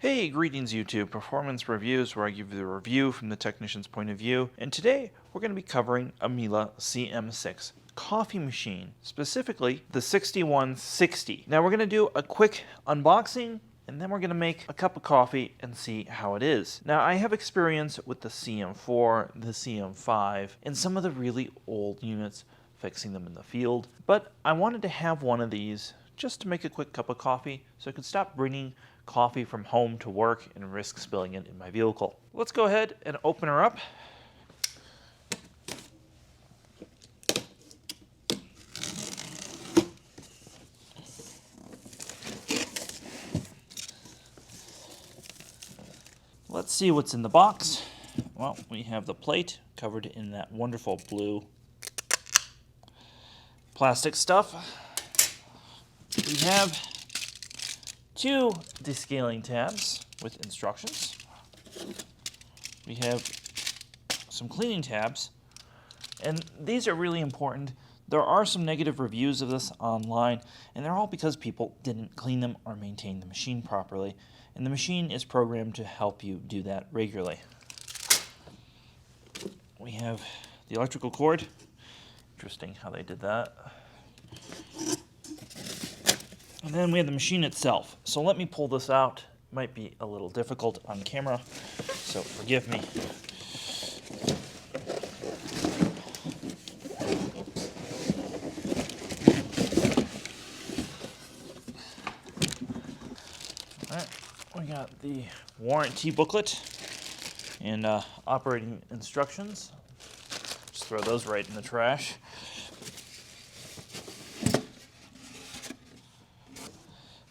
Hey, greetings YouTube, Performance Reviews, where I give you the review from the technician's point of view. And today we're going to be covering a Miele CM6 coffee machine, specifically the 6160. Now we're going to do a quick unboxing and then we're going to make a cup of coffee and see how it is. Now I have experience with the CM4, the CM5, and some of the really old units, fixing them in the field. But I wanted to have one of these just to make a quick cup of coffee so I could stop bringing coffee from home to work and risk spilling it in my vehicle. Let's go ahead and open her up. Let's see what's in the box. Well, we have the plate covered in that wonderful blue plastic stuff. We have two descaling tabs with instructions. We have some cleaning tabs, and these are really important. There are some negative reviews of this online, and they're all because people didn't clean them or maintain the machine properly, and the machine is programmed to help you do that regularly. We have the electrical cord. Interesting how they did that. And then we have the machine itself. So let me pull this out. It might be a little difficult on camera, so forgive me. All right, we got the warranty booklet and operating instructions. Just throw those right in the trash.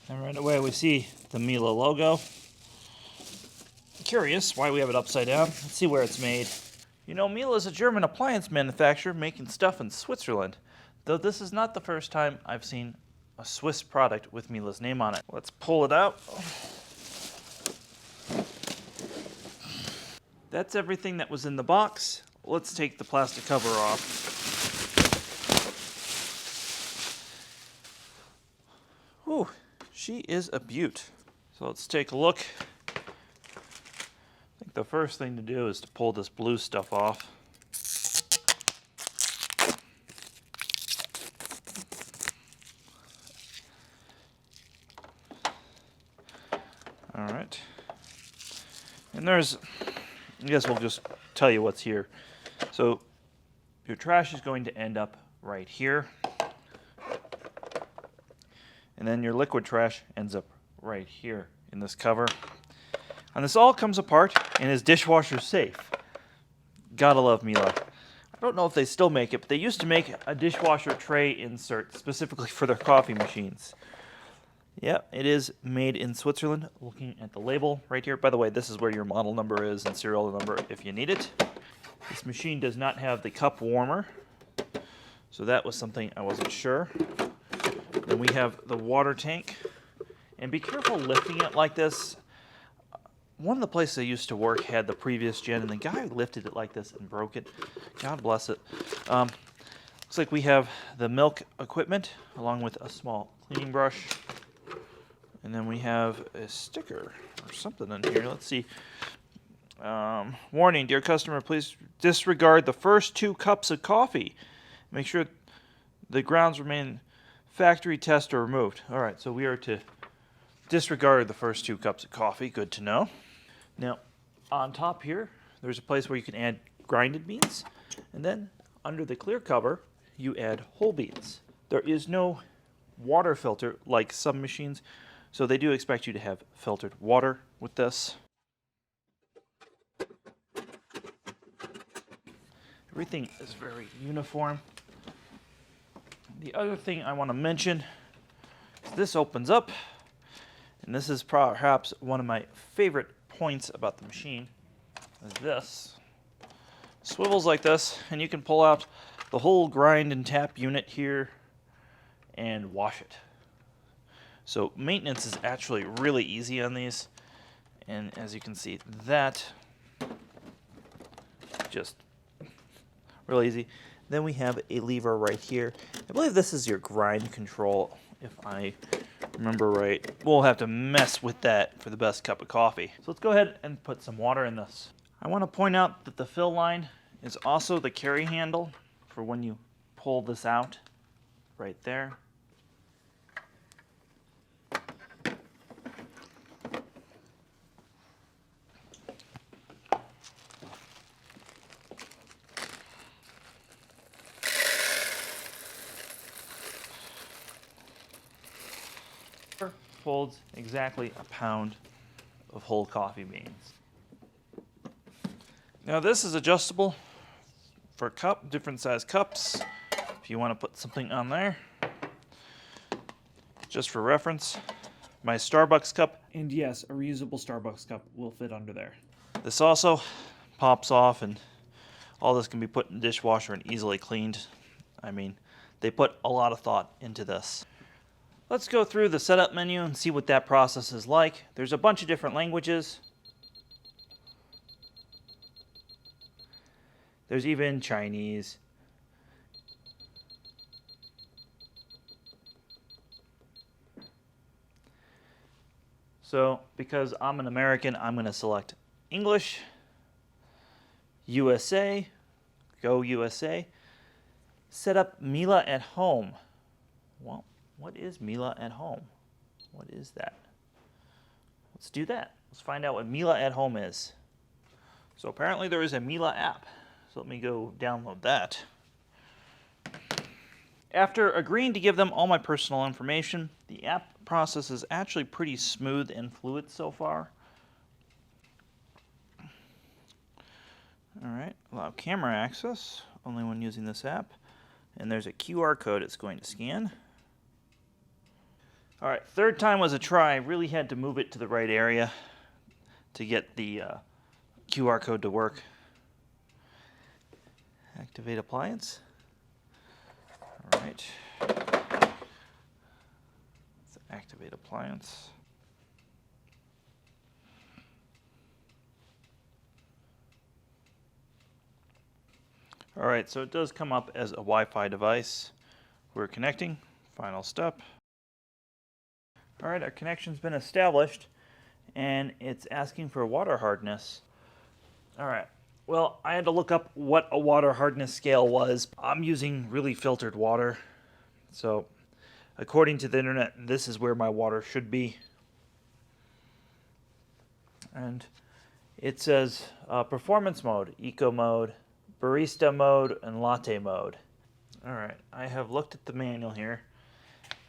And right away we see the Miele logo. Curious why we have it upside down. Let's see where it's made. You know, Miele is a German appliance manufacturer making stuff in Switzerland. Though this is not the first time I've seen a Swiss product with Miele's name on it. Let's pull it out. That's everything that was in the box. Let's take the plastic cover off. Whew. She is a beaut. So let's take a look. I think the first thing to do is to pull this blue stuff off. All right. And there's, I guess we'll just tell you what's here. So your trash is going to end up right here. And then your liquid trash ends up right here in this cover. And this all comes apart and is dishwasher safe. Gotta love Miele. I don't know if they still make it, but they used to make a dishwasher tray insert specifically for their coffee machines. Yep, it is made in Switzerland. Looking at the label right here. By the way, this is where your model number is and serial number if you need it. This machine does not have the cup warmer, so that was something I wasn't sure. Then we have the water tank, and be careful lifting it like this. One of the places I used to work had the previous gen, and the guy lifted it like this and broke it. God bless it. Looks like we have the milk equipment along with a small cleaning brush, and then we have a sticker or something in here. Let's see. Warning, dear customer, please disregard the first 2 cups of coffee. Make sure the grounds remain factory test or removed. All right, so we are to disregard the first 2 cups of coffee. Good to know. Now, on top here, there's a place where you can add grinded beans, and then under the clear cover, you add whole beans. There is no water filter like some machines, so they do expect you to have filtered water with this. Everything is very uniform. The other thing I want to mention is this opens up, and this is perhaps one of my favorite points about the machine, is this. Swivels like this, and you can pull out the whole grind and tap unit here and wash it. So maintenance is actually really easy on these, and as you can see, that just really easy. Then we have a lever right here. I believe this is your grind control, if I remember right, we'll have to mess with that for the best cup of coffee. So let's go ahead and put some water in this. I want to point out that the fill line is also the carry handle for when you pull this out, right there. Holds exactly a pound of whole coffee beans. Now this is adjustable for different size cups. If you want to put something on there. Just for reference, my Starbucks cup, and yes, a reusable Starbucks cup will fit under there. This also pops off, and all this can be put in the dishwasher and easily cleaned. I mean, they put a lot of thought into this. Let's go through the setup menu and see what that process is like. There's a bunch of different languages. There's even Chinese. So, because I'm an American, I'm going to select English, USA, go USA. Set up Miele at home. Well, what is Miele at home? What is that? Let's do that. Let's find out what Miele at home is. So apparently there is a Miele app. So let me go download that. After agreeing to give them all my personal information, the app process is actually pretty smooth and fluid so far. Alright, allow camera access, only when using this app. And there's a QR code it's going to scan. Alright, third time was a try. I really had to move it to the right area to get the QR code to work. Activate appliance. Alright. Let's activate appliance. Alright, so it does come up as a Wi-Fi device. We're connecting. Final step. Alright, our connection's been established, and it's asking for water hardness. Alright, well, I had to look up what a water hardness scale was. I'm using really filtered water, so according to the internet, this is where my water should be. And it says performance mode, eco mode, barista mode, and latte mode. Alright, I have looked at the manual here,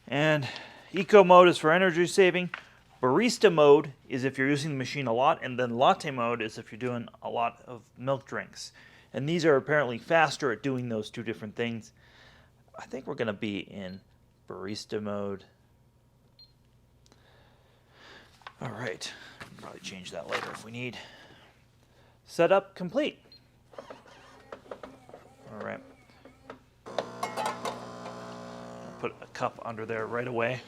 and eco mode is for energy saving. Barista mode is if you're using the machine a lot, and then latte mode is if you're doing a lot of milk drinks. And these are apparently faster at doing those two different things. I think we're going to be in barista mode. Alright, probably change that later if we need. Setup complete. Alright. Put a cup under there right away.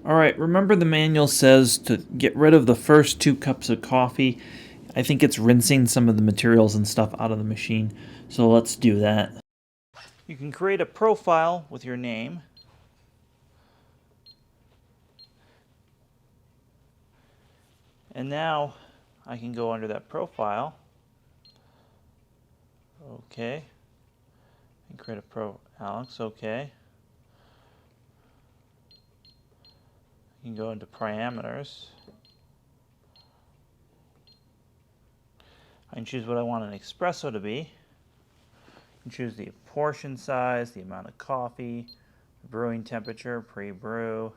Alright, remember the manual says to get rid of the first 2 cups of coffee. I think it's rinsing some of the materials and stuff out of the machine, so let's do that. You can create a profile with your name. And now I can go under that profile. Okay. And create a Alex, okay. You can go into parameters. I can choose what I want an espresso to be. You can choose the portion size, the amount of coffee, brewing temperature, pre-brew.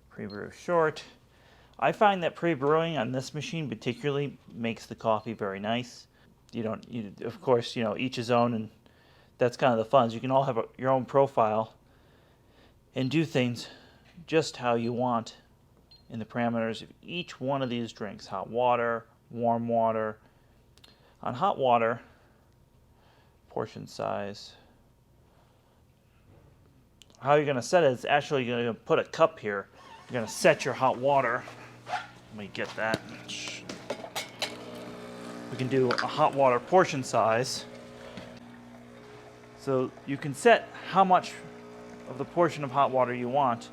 Pre-brew short. I find that pre-brewing on this machine particularly makes the coffee very nice. Of course, each his own, and that's kind of the fun. You can all have your own profile and do things just how you want in the parameters of each one of these drinks. Hot water, warm water. On hot water, portion size. How you're going to set it is actually you're going to put a cup here. You're going to set your hot water. Let me get that. We can do a hot water portion size. So you can set how much of the portion of hot water you want.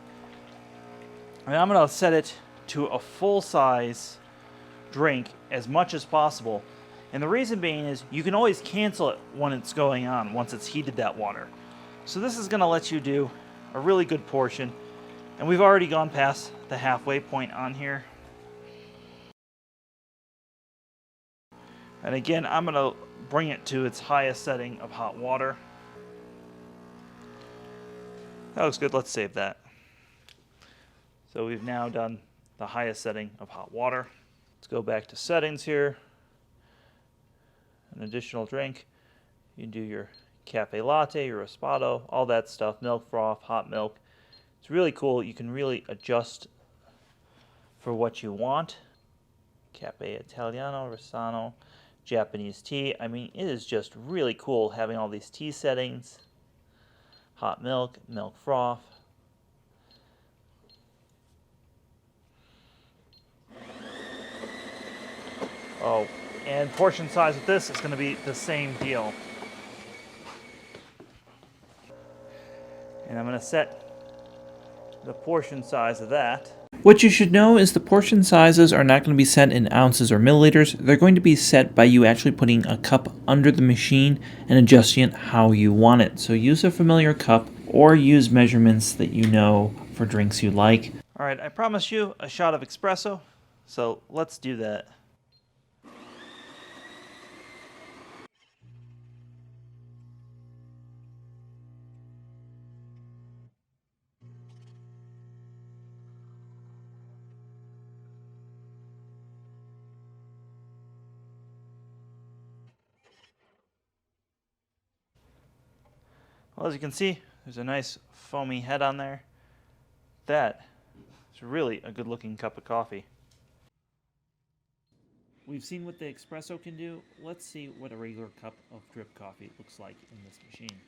And I'm going to set it to a full size drink as much as possible. And the reason being is you can always cancel it when it's going on, once it's heated that water. So this is going to let you do a really good portion. And we've already gone past the halfway point on here. And again, I'm going to bring it to its highest setting of hot water. That looks good. Let's save that. So we've now done the highest setting of hot water. Let's go back to settings here. An additional drink. You can do your cafe latte, your espresso, all that stuff, milk froth, hot milk. It's really cool. You can really adjust for what you want. Cafe Italiano, Rossano, Japanese tea. I mean, it is just really cool having all these tea settings. Hot milk, milk froth. Oh, and portion size with this is going to be the same deal. And I'm going to set the portion size of that. What you should know is the portion sizes are not going to be set in ounces or milliliters. They're going to be set by you actually putting a cup under the machine and adjusting it how you want it. So use a familiar cup or use measurements that you know for drinks you like. All right, I promised you a shot of espresso, so let's do that. Well, as you can see, there's a nice foamy head on there. That is really a good looking cup of coffee. We've seen what the espresso can do. Let's see what a regular cup of drip coffee looks like in this machine.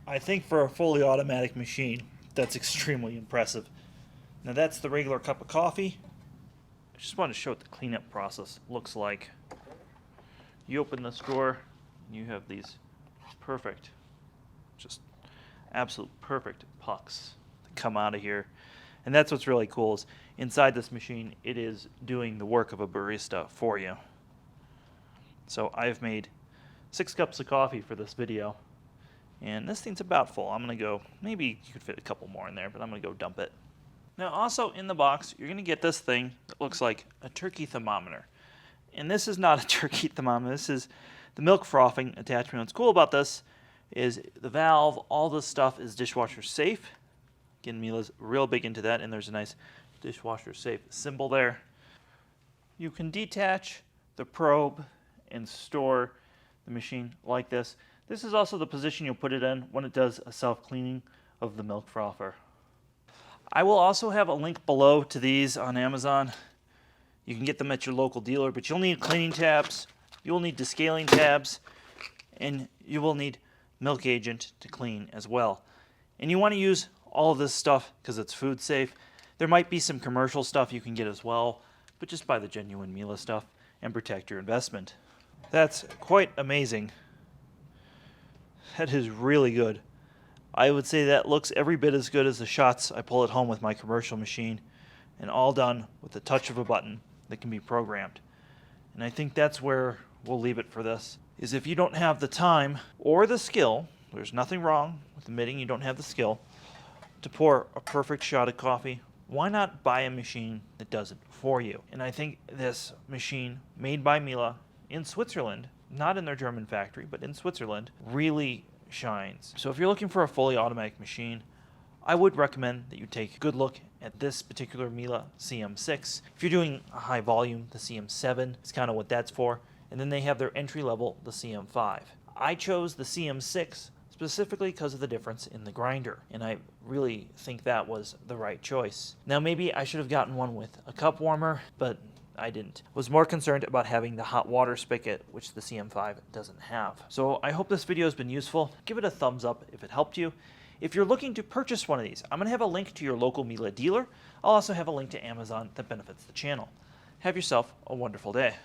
I think for a fully automatic machine, that's extremely impressive. Now that's the regular cup of coffee. I just want to show what the cleanup process looks like. You open this drawer, and you have these perfect, just absolute perfect pucks that come out of here. And that's what's really cool is inside this machine, it is doing the work of a barista for you. So I've made 6 cups of coffee for this video. And this thing's about full. I'm going to go, maybe you could fit a couple more in there, but I'm going to go dump it. Now also in the box, you're going to get this thing that looks like a turkey thermometer. And this is not a turkey thermometer. This is the milk frothing attachment. What's cool about this is the valve, all this stuff is dishwasher safe. Again, Miele's real big into that, and there's a nice dishwasher safe symbol there. You can detach the probe and store the machine like this. This is also the position you'll put it in when it does a self-cleaning of the milk frother. I will also have a link below to these on Amazon. You can get them at your local dealer, but you'll need cleaning tabs, you'll need descaling tabs, and you will need milk agent to clean as well. And you want to use all of this stuff because it's food safe. There might be some commercial stuff you can get as well, but just buy the genuine Miele stuff and protect your investment. That's quite amazing. That is really good. I would say that looks every bit as good as the shots I pull at home with my commercial machine, and all done with the touch of a button that can be programmed. And I think that's where we'll leave it for this, is if you don't have the time or the skill, there's nothing wrong with admitting you don't have the skill, to pour a perfect shot of coffee, why not buy a machine that does it for you? And I think this machine, made by Miele in Switzerland, not in their German factory, but in Switzerland, really shines. So if you're looking for a fully automatic machine, I would recommend that you take a good look at this particular Miele CM6. If you're doing a high volume, the CM7 is kind of what that's for. And then they have their entry level, the CM5. I chose the CM6 specifically because of the difference in the grinder, and I really think that was the right choice. Now maybe I should have gotten one with a cup warmer, but I didn't. I was more concerned about having the hot water spigot, which the CM5 doesn't have. So I hope this video has been useful. Give it a thumbs up if it helped you. If you're looking to purchase one of these, I'm going to have a link to your local Miele dealer. I'll also have a link to Amazon that benefits the channel. Have yourself a wonderful day.